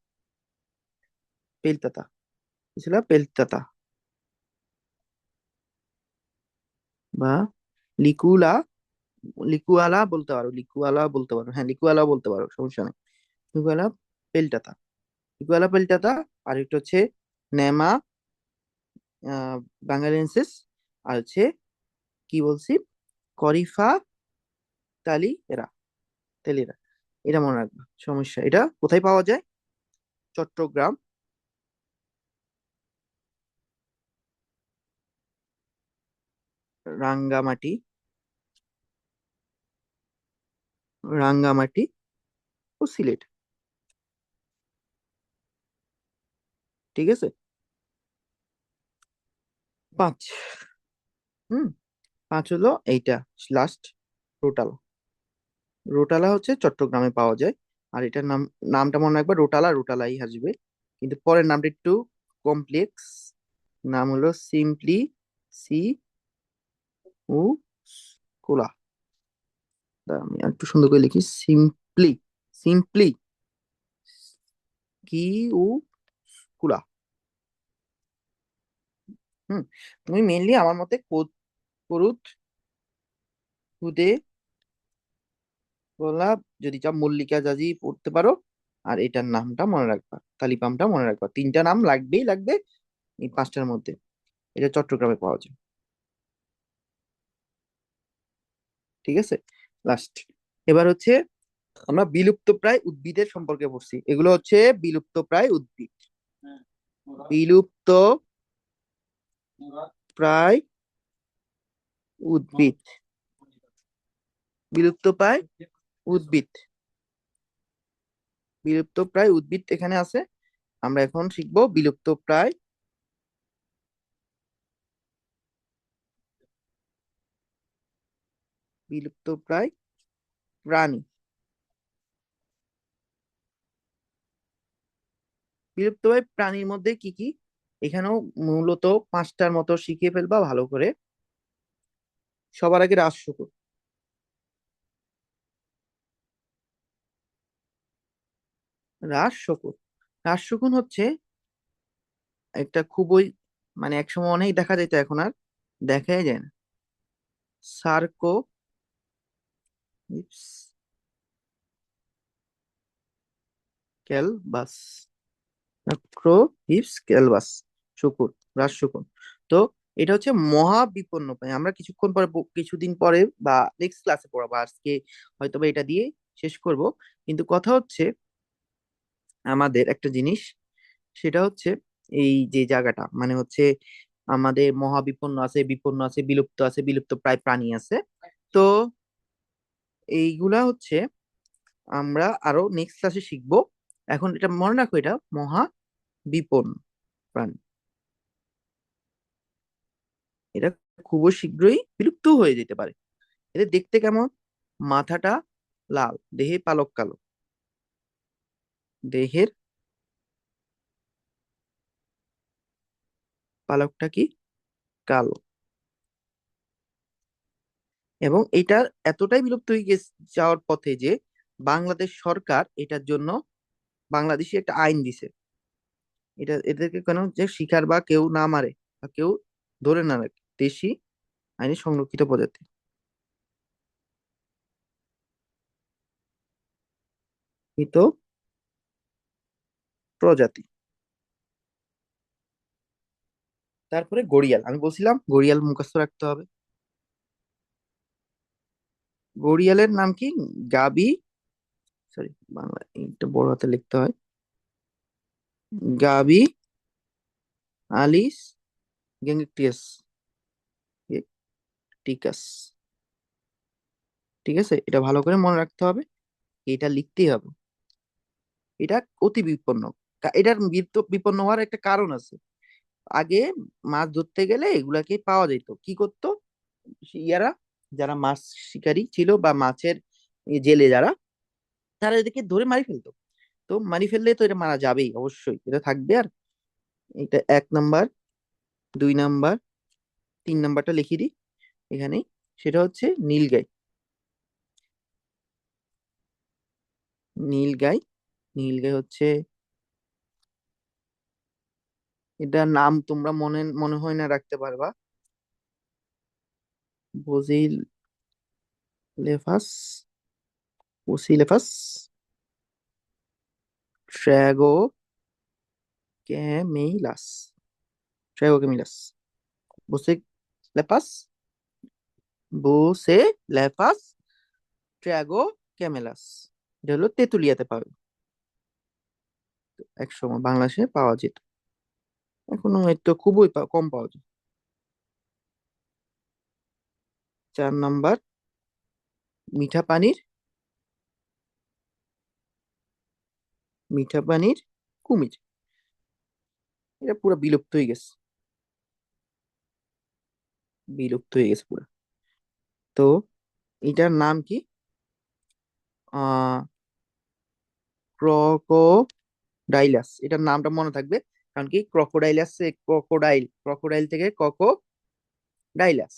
পেলতাতা, লিসুলা পেলতাতা, বা লিকুলা, লিকুয়ালা বলতে পারো, লিকুয়ালা বলতে পারো, হ্যাঁ লিকুয়ালা বলতে পারো, সমস্যা নেই। লিকুয়ালা পেলটাতা, লিকুয়ালা পেলটাতা। আর একটা হচ্ছে নেমা বাঙ্গালেন্সিস। আর হচ্ছে কি বলছি, করিফা তালি এরা, তেলিরা। এটা মনে রাখবা, সমস্যা। এটা কোথায় পাওয়া যায়? চট্টগ্রাম, রাঙ্গামাটি, রাঙ্গামাটি ও সিলেট। ঠিক আছে। 5, হুম, 5 হলো এইটা লাস্ট, রোটালা। রোটালা হচ্ছে চট্টগ্রামে পাওয়া যায়। আর এটার নাম, নামটা মনে রাখবা, রোটালা রোটালাই আসবে, কিন্তু পরের নামটা একটু কমপ্লেক্স। নাম হলো সিম্পলি, সি উ কোলা। দাঁড়া, আমি একটু সুন্দর করে লিখি, সিম্পলি, সিম্পলি কি উ কুলা। হুম, তুমি মেইনলি আমার মতে করুত, খুদে, গোলাপ, যদি চাও মল্লিকা জাজি পড়তে পারো। আর এটার নামটা মনে রাখবা, কালিপামটা মনে রাখবা, 3টা নাম লাগবেই লাগবে এই 5টার মধ্যে। এটা চট্টগ্রামে পাওয়া যায়। ঠিক আছে, লাস্ট। এবার হচ্ছে আমরা বিলুপ্ত প্রায় উদ্ভিদের সম্পর্কে পড়ছি, এগুলো হচ্ছে বিলুপ্ত প্রায় উদ্ভিদ। বিলুপ্ত প্রায় উদ্ভিদ, বিলুপ্ত প্রায় উদ্ভিদ, বিলুপ্ত প্রায় উদ্ভিদ এখানে আছে। আমরা এখন শিখবো বিলুপ্ত প্রায়, বিলুপ্ত প্রায় প্রাণী। বিলুপ্তপ্রায় প্রাণীর মধ্যে কি কি, এখানেও মূলত 5টার মতো শিখে ফেলবা ভালো করে। সবার আগে রাজ শকুন। রাজ শকুন, রাজ শকুন হচ্ছে একটা খুবই, মানে একসময় অনেক দেখা যেত, এখন আর দেখাই যায় না। সার্কো, ক্যালবাস, ম্যাক্রোহিপস ক্যালবাস, শকুন, রাজ শকুন। তো এটা হচ্ছে মহাবিপন্ন প্রাণী। আমরা কিছুক্ষণ পরে কিছুদিন পরে বা নেক্সট ক্লাসে পড়াবো, আজকে হয়তো বা এটা দিয়ে শেষ করব। কিন্তু কথা হচ্ছে আমাদের একটা জিনিস, সেটা হচ্ছে এই যে জায়গাটা, মানে হচ্ছে আমাদের মহাবিপন্ন আছে, বিপন্ন আছে, বিলুপ্ত আছে, বিলুপ্ত প্রায় প্রাণী আছে। তো এইগুলা হচ্ছে আমরা আরো নেক্সট ক্লাসে শিখবো। এখন এটা মনে রাখো, এটা মহা বিপন্ন প্রাণী। এটা খুবই শীঘ্রই বিলুপ্ত হয়ে যেতে পারে। এদের দেখতে কেমন? মাথাটা লাল, দেহে পালক কালো, দেহের পালকটা কি কালো। এবং এটা এতটাই বিলুপ্ত হয়ে যাওয়ার পথে যে বাংলাদেশ সরকার এটার জন্য বাংলাদেশে একটা আইন দিছে, এটা এদেরকে কেন যে শিকার বা কেউ না মারে বা কেউ ধরে না রাখে, দেশি আইনে সংরক্ষিত প্রজাতি। কৃত প্রজাতি। তারপরে গড়িয়াল, আমি বলছিলাম গড়িয়াল মুখস্থ রাখতে হবে। গড়িয়ালের নাম কি? গাবি, সরি, বাংলা একটু বড় হাতে লিখতে হয়। গাবি আলিস গেঙ্গটিয়াস টিকাস। ঠিক আছে, এটা ভালো করে মনে রাখতে হবে, এটা লিখতেই হবে। এটা অতি বিপন্ন। এটার বিপন্ন হওয়ার একটা কারণ আছে। আগে মাছ ধরতে গেলে এগুলাকে পাওয়া যেত, কি করতো ইয়ারা, যারা মাছ শিকারী ছিল বা মাছের জেলে যারা, তারা এদেরকে ধরে মারি ফেলতো। তো মারি ফেললে তো এটা মারা যাবেই, অবশ্যই এটা থাকবে। আর এটা 1 নাম্বার, 2 নাম্বার, 3 নাম্বারটা লিখে দিই এখানে। সেটা হচ্ছে নীলগাই। নীলগাই, নীলগাই হচ্ছে, এটার নাম তোমরা মনে মনে হয় না রাখতে পারবা। বজিল লেফাস, ওসিলেফাস, ট্র্যাগো ক্যামেইলাস, ট্র্যাগো ক্যামিলাস, বুসে লেপাস, বুসে লেপাস, ট্র্যাগো ক্যামেলাস। এটা হলো তেতুলিয়াতে পাবে, একসময় বাংলাদেশে পাওয়া যেত, এখনো একটু খুবই কম পাওয়া যায়। 4 নাম্বার, মিঠা পানির, মিঠা পানির কুমির। এটা পুরো বিলুপ্ত হয়ে গেছে, বিলুপ্ত হয়ে গেছে পুরো। তো এটার নাম কি? আহ ক্রোকোডাইলাস, এটার নামটা মনে থাকবে। কারণ কি ক্রোকোডাইলাস, ক্রোকোডাইল, ক্রোকোডাইল থেকে ডাইলাস,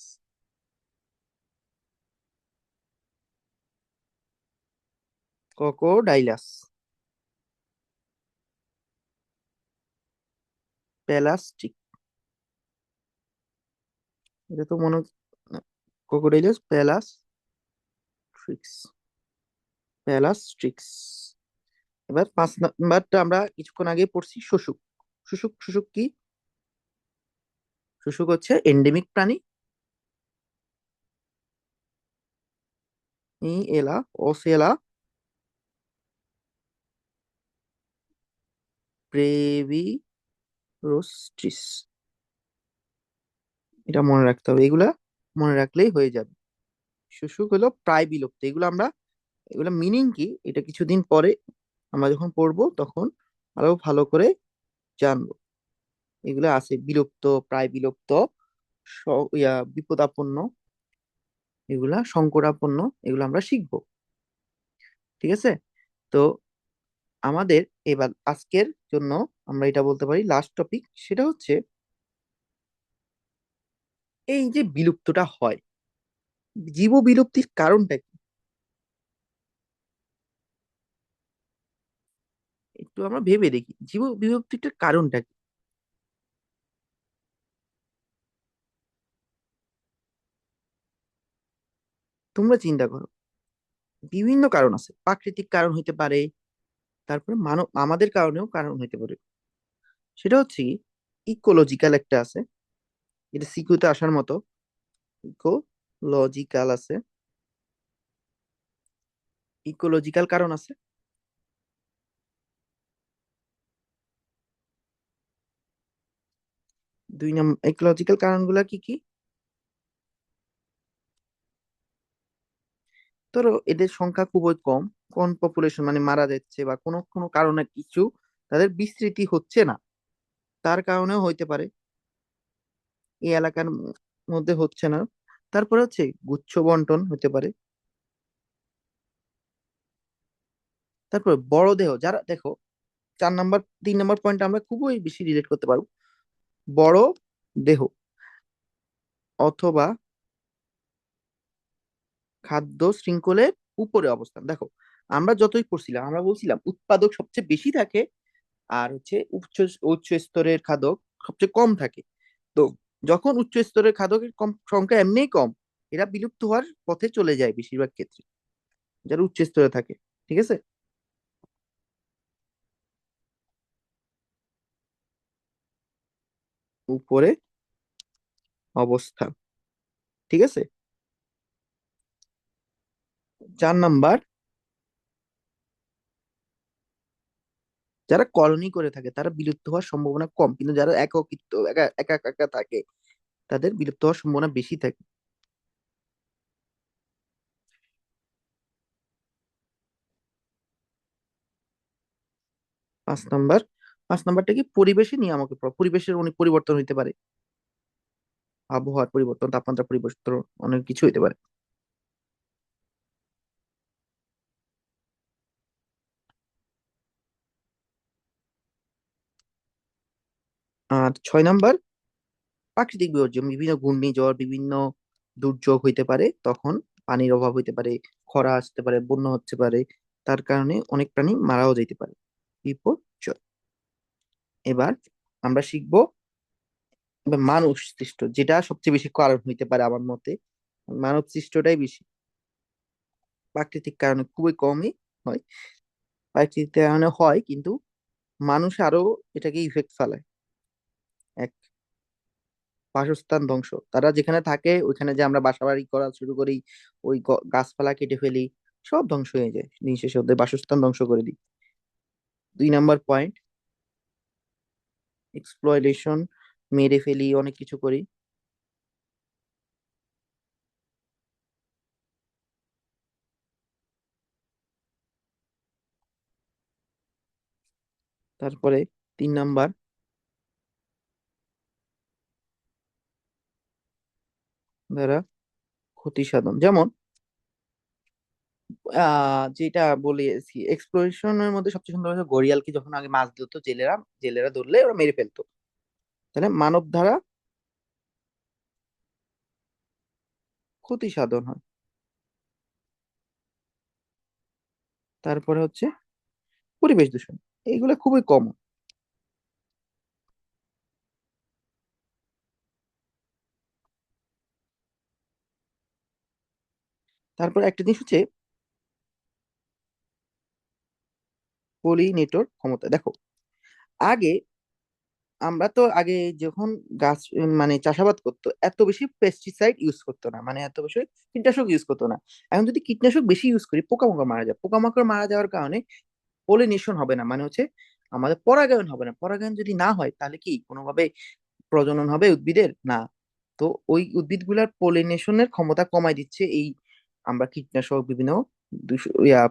ক্রোকোডাইলাস। প্যালাস্টিক, এটা তো মনে, ক্রোকোডাইলাস প্যালাস্ট্রিক্স, প্যালাস্ট্রিক্স। এবার 5 নাম্বারটা আমরা কিছুক্ষণ আগে পড়ছি, শুশুক। শুশুক কি? শুশুক হচ্ছে এন্ডেমিক প্রাণী। ই এলা, ওসেলা ব্রেভিরোস্ট্রিস। এটা মনে রাখতে হবে, এগুলা মনে রাখলেই হয়ে যাবে। শুশুক হলো প্রায় বিলুপ্ত, এগুলো আমরা, এগুলো মিনিং কি এটা কিছুদিন পরে আমরা যখন পড়বো তখন আরো ভালো করে জানবো। এগুলো আছে বিলুপ্ত, প্রায় বিলুপ্ত, বিপদাপন্ন, এগুলা সংকটাপন্ন, এগুলো আমরা শিখবো। ঠিক আছে। তো আমাদের এবার আজকের জন্য আমরা এটা বলতে পারি লাস্ট টপিক, সেটা হচ্ছে এই যে বিলুপ্তটা হয়, জীব বিলুপ্তির কারণটা কি, একটু আমরা ভেবে দেখি জীব বিলুপ্তিটার কারণটা কি। তোমরা চিন্তা করো, বিভিন্ন কারণ আছে, প্রাকৃতিক কারণ হইতে পারে, তারপরে মানব আমাদের কারণেও কারণ হইতে পারে। সেটা হচ্ছে ইকোলজিক্যাল একটা আছে, এটা সিকিউতে আসার মতো। ইকোলজিক্যাল আছে, ইকোলজিক্যাল কারণ আছে। 2 নম্বর ইকোলজিক্যাল কারণগুলা কি কি? ধরো এদের সংখ্যা খুবই কম, কোন পপুলেশন মানে মারা যাচ্ছে, বা কোনো কোনো কারণে কিছু তাদের বিস্তৃতি হচ্ছে না, তার কারণেও হইতে পারে, এই এলাকার মধ্যে হচ্ছে না। তারপরে হচ্ছে গুচ্ছ বন্টন হতে পারে। তারপরে বড় দেহ যারা, দেখো 4 নাম্বার 3 নাম্বার পয়েন্ট আমরা খুবই বেশি রিলেট করতে পারবো। বড় দেহ অথবা খাদ্য শৃঙ্খলের উপরে অবস্থান, দেখো আমরা যতই পড়ছিলাম আমরা বলছিলাম উৎপাদক সবচেয়ে বেশি থাকে, আর হচ্ছে উচ্চ উচ্চ স্তরের খাদক সবচেয়ে কম থাকে। তো যখন উচ্চ স্তরের খাদকের কম সংখ্যা এমনিই কম, এরা বিলুপ্ত হওয়ার পথে চলে যায় বেশিরভাগ ক্ষেত্রে, যারা উচ্চ স্তরে থাকে। ঠিক আছে। উপরে অবস্থান। ঠিক আছে। 4 নাম্বার, যারা কলোনি করে থাকে তারা বিলুপ্ত হওয়ার সম্ভাবনা কম, কিন্তু যারা একত্রিত একা একা একা থাকে তাদের বিলুপ্ত হওয়ার সম্ভাবনা বেশি থাকে। 5 নাম্বার, 5 নাম্বারটা কি পরিবেশের নিয়ামকের প্রভাব, পরিবেশের অনেক পরিবর্তন হইতে পারে, আবহাওয়ার পরিবর্তন, তাপমাত্রা পরিবর্তন, অনেক কিছু হইতে পারে। আর 6 নাম্বার, প্রাকৃতিক বিপর্যয়, বিভিন্ন ঘূর্ণিঝড়, বিভিন্ন দুর্যোগ হইতে পারে, তখন পানির অভাব হইতে পারে, খরা আসতে পারে, বন্যা হতে পারে, তার কারণে অনেক প্রাণী মারাও যেতে পারে। বিপর্যয়। এবার আমরা শিখবো এবার মানুষ সৃষ্ট, যেটা সবচেয়ে বেশি কারণ হইতে পারে আমার মতে, মানব সৃষ্টটাই বেশি, প্রাকৃতিক কারণে খুবই কমই হয়। প্রাকৃতিক কারণে হয় কিন্তু মানুষ আরো এটাকে ইফেক্ট ফেলায়। এক, বাসস্থান ধ্বংস, তারা যেখানে থাকে ওইখানে যে আমরা বাসা বাড়ি করা শুরু করি, ওই গাছপালা কেটে ফেলি, সব ধ্বংস হয়ে যায়, দিন শেষে ওদের বাসস্থান ধ্বংস করে দিই। 2 নাম্বার পয়েন্ট, এক্সপ্লয়টেশন, মেরে ফেলি, অনেক কিছু করি। তারপরে 3 নাম্বার, দ্বারা ক্ষতি সাধন, যেমন যেটা বলেছি এক্সপ্লোরেশনের মধ্যে সবচেয়ে সুন্দর হচ্ছে ঘড়িয়ালকে যখন আগে মাছ ধরতো জেলেরা, জেলেরা ধরলে ওরা মেরে ফেলতো, তাহলে মানব দ্বারা ক্ষতি সাধন হয়। তারপরে হচ্ছে পরিবেশ দূষণ, এইগুলো খুবই কম। তারপর একটা জিনিস হচ্ছে পলিনেটর ক্ষমতা। দেখো, আগে আমরা তো আগে যখন গাছ মানে চাষাবাদ করতো এত বেশি পেস্টিসাইড ইউজ করতো না, মানে এত বেশি কীটনাশক ইউজ করতো না। এখন যদি কীটনাশক বেশি ইউজ করি পোকামাকড় মারা যায়, পোকামাকড় মারা যাওয়ার কারণে পলিনেশন হবে না, মানে হচ্ছে আমাদের পরাগায়ন হবে না। পরাগায়ন যদি না হয় তাহলে কি কোনোভাবে প্রজনন হবে উদ্ভিদের? না। তো ওই উদ্ভিদগুলার পলিনেশনের ক্ষমতা কমায় দিচ্ছে এই আমরা কীটনাশক বিভিন্ন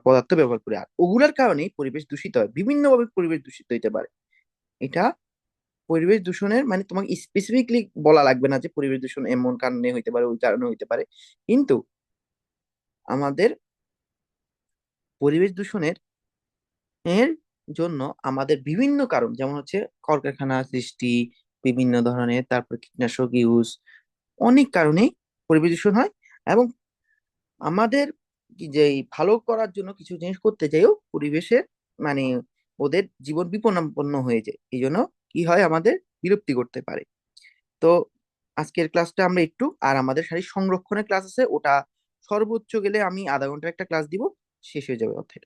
পদার্থ ব্যবহার করি, আর ওগুলার কারণেই পরিবেশ দূষিত হয়, বিভিন্ন ভাবে পরিবেশ দূষিত হইতে পারে। এটা পরিবেশ দূষণের মানে তোমাকে স্পেসিফিকলি বলা লাগবে না যে পরিবেশ দূষণ এমন কারণে হইতে পারে, ওই কারণে হইতে পারে, কিন্তু আমাদের পরিবেশ দূষণের এর জন্য আমাদের বিভিন্ন কারণ, যেমন হচ্ছে কলকারখানা সৃষ্টি, বিভিন্ন ধরনের, তারপর কীটনাশক ইউজ, অনেক কারণেই পরিবেশ দূষণ হয়। এবং আমাদের যে এই ভালো করার জন্য কিছু জিনিস করতে চাইও পরিবেশের মানে ওদের জীবন বিপন্ন হয়ে যায়, এই জন্য কি হয় আমাদের বিরক্তি করতে পারে। তো আজকের ক্লাসটা আমরা একটু, আর আমাদের শারীরিক সংরক্ষণের ক্লাস আছে ওটা সর্বোচ্চ গেলে আমি আধা ঘন্টার একটা ক্লাস দিব, শেষ হয়ে যাবে অর্থে।